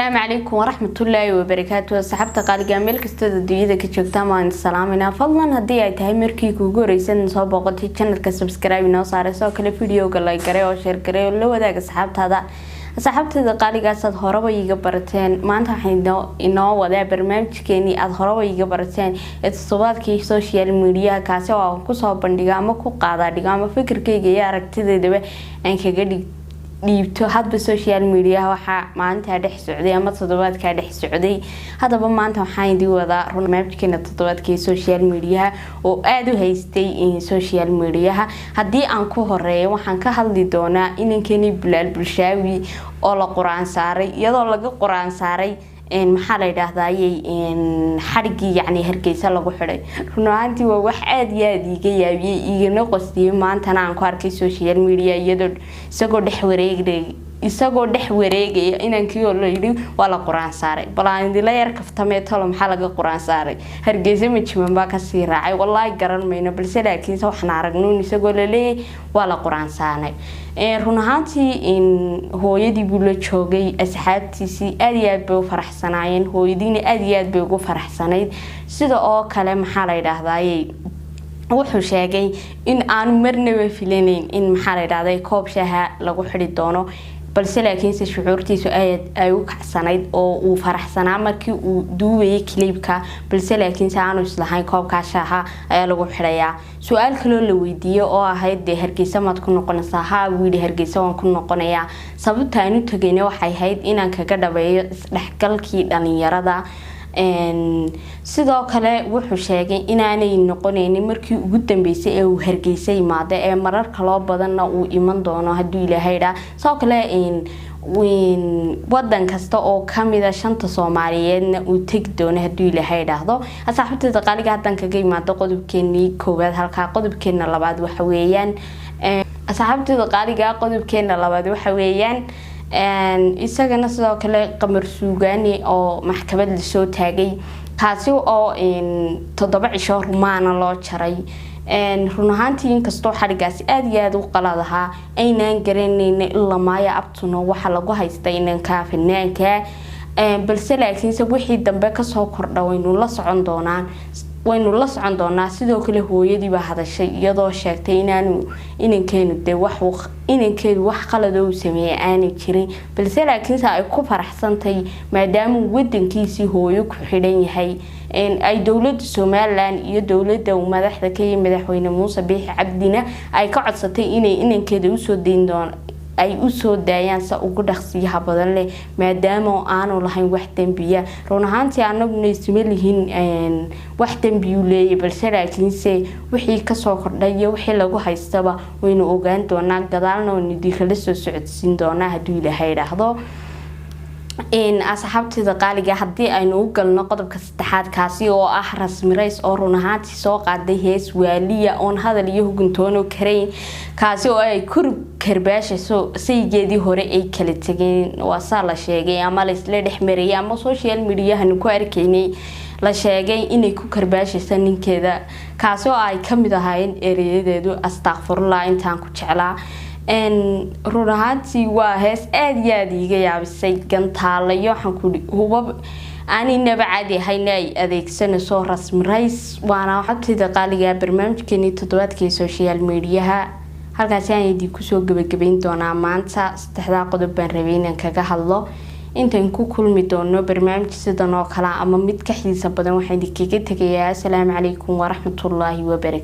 السلام عليكم ورحمة الله وبركاته. صحبت قال جميل كستد الدنيا كجوجتا ما سلامنا فضلا هدي ay tahay markii kugu horeysan soo boqotay channelka subscribe inoo saarayso kale video-ga like gareeyo oo share gareeyo la wadaaga asxaabtada qaaligaas aad horaba iga barateen maanta waxaan inoo wadaa barnaamijkeeni aad horaba iga barateen ee todobaadkii social media kaasi oo aan ku soo bandhigaa ama ku qaada dhigama fikirkayga iyo aragtideedaba aan kaga dhiibto hadba social media waxa maanta dhex socday ama todobaadka dhex socday hadaba maanta waxaan idin wadaa barnaamijkeena todobaadkii social media oo aad u haystay in social media hadii aan ku horeeyo waxaan ka hadli doonaa inankeenii Bilaal Bulshaawi oo la quraan saaray iyadoo laga quraan saaray maxaa la yiraahdaayay xarigii yacni Hargeysa lagu xiray runaantii waa wax aad iyo aad iga yaabiyay igana qostiyay maanta aan ku arkay social media iyadoo isagoo dhex wareegaya inankii oo la yiri waa la quraan saaray balaan idila yar kaftamee talo maxaa laga quraan saaray Hargeysa ma jiman ka sii raacay wallahi garan mayno balse laakiin waxaan aragnay isagoo la leeyahay waa la quraan saaray runaantii in hooyadii buu la joogay asxaabtiisii aad iyo aad bay u faraxsanaayeen hooyadiina aad iyo aad bay ugu faraxsanayd sida oo kale maxaa la yiraahdaayay wuxuu sheegay in aan marnaba filaneyn in maxaa la yiraahday koob shaha lagu xiri doono balse laakiin shucuurtiisu ay u kacsanayd oo uu faraxsanaa markii uu duubay clipka balse laakiin aanu islahayn koobka shaha ayaa lagu xirayaa su'aal kale la weydiiyay oo ahayd Hargeysa maad ku noqonaysaa wiili Hargeysa waan ku noqonayaa sababta aanu tagaynay waxay ahayd inaan kaga dhabeeyo isdhexgalkii dhalinyarada sidoo kale wuxuu sheegay inaanay noqonaynin markii ugu dambeysay ee uu Hargeysa imaade ee marar kale badanna uu iman doono hadii Ilaahay soo kale wadan kasta oo kamida shanta Soomaaliyeedna uu tag doono hadii Ilaahay dhaahdo asxaabtada qaaliga hadan kaga imaado qodobkeeni koowaad halka qodobkeena labaad waxa weeyaan asxaabtada qaaliga qodobkeena labaad waxa weeyaan isagana sidoo kale qamar suugaani oo maxkamad la soo taagay kaasi oo 7 cisho rumaana loo jaray runaantii inkastoo xarigaasi aad iyo aad u qaladaha aynaan garaneyn ilaa maaya abtuno waxa lagu haystay inanka fanaanka balse laakiin wixii dambe ka soo kordha waynu la socon doonaa sidoo kale hooyadii baa hadashay iyadoo sheegtay inankeedu wax qalad oo sameeyay aan jirin balse laakiin ay ku faraxsantay maadaama wadankiisii hooyo ku xidhan yahay ay dawladda Soomaaliland iyo dawladda madaxda ka madaxweyne Muuse Biixi Cabdina ay ka codsatay inay inankeedu u soo deyn doon ay u soo daayaan sa ugu dhaqsiyaha badan leh maadaama aanu lahayn wax dambiya runaantii anaguna ismalihin wax dambiyo leeyahay balse laakiin wixii ka soo kordhay wixii lagu haystaba waynu ogaan doonaa gadaalna oo nidii soo socodsiin doonaa hadii Ilaahay dhaahdo asxaabtada qaaliga hadii aynu u galno qodobka saddexaad kaasi oo ah rasmi rays oo runaantii soo qaaday hees waaliya oo hadal iyo huguntoon kareyn kaasi oo ay karbaashayso saygeedii hore ay kala tageen waa la sheegay ama la isla dhexmariyay ama social media han ku arkaynay la sheegay inay ku karbaashaysan ninkeeda kaasi oo ay kamid ahaayeen ereyadeedu astaghfirullah intaan ku jeclaa runaantii waa hees aad iyo aad iga yaabisay gantaalayo waxaan ku hubab aaninaba caadi ahayn ay adeegsanayso rasmi rays waana xogtida qaaliga barnaamijkeeni todobaadkii social media halkaas aan idin ku soo gabagabeyn doonaa maanta saddexda qodob baan rabay inaan kaga hadlo intaan ku kulmi doono barnaamij sidan oo kala ama mid ka xiiso badan waxaan idinkaga tagayaa assalaamu calaykum waraxmatullaahi wabarakaatuh.